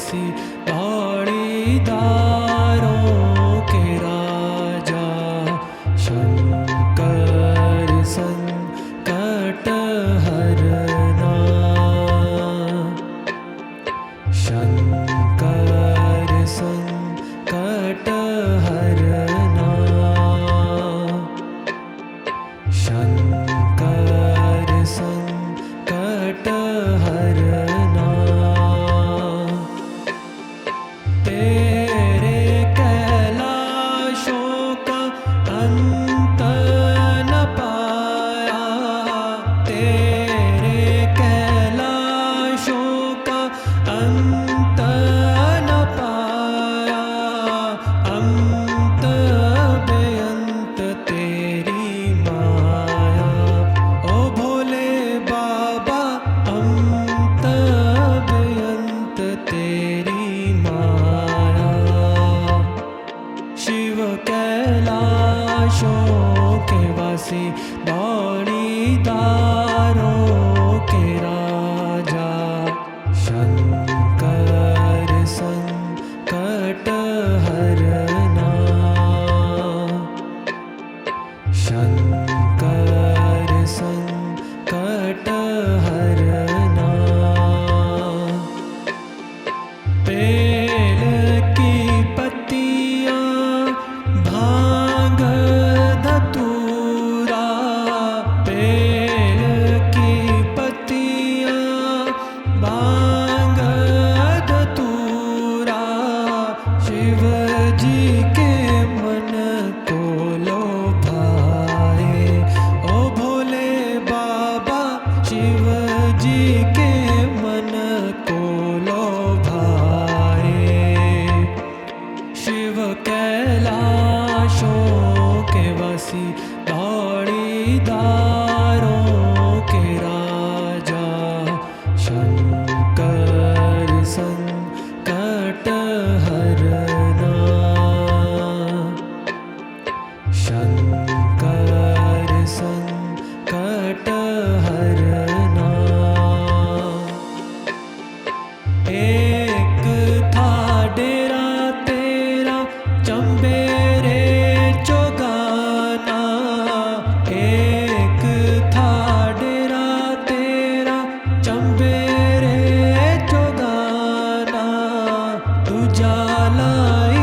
वासी दौड़ीदारों के राजा शंकर संकट हरना शंकर संकट हरना शंकर संकट हरना तेरे कैलाशों का अंत न पाया तेरे कैलाशों का अंत न पाया अंत बेअंत तेरी माया ओ भोले बाबा अंत बेअंत तेरी माया शिव कैलाशों के वासी दौड़ीदारों के राजा शंकर संकट हरना शंकर संकट हरना पेड़ की पत्तियां भांग धतूरा पेड़ की पत्तियां भांग धतूरा शिव जी के मन को लोभाए ओ भोले बाबा शिव जी के मन को लोभाए शिव कैलाशों के वासी दौड़ीदारों के राजा शंकर संकट हरना शंकर संकट हरना एक था डेरा तेरा चंबेरे चौगाना एक था डेरा तेरा चंबेरे चौगाना तुझा लाई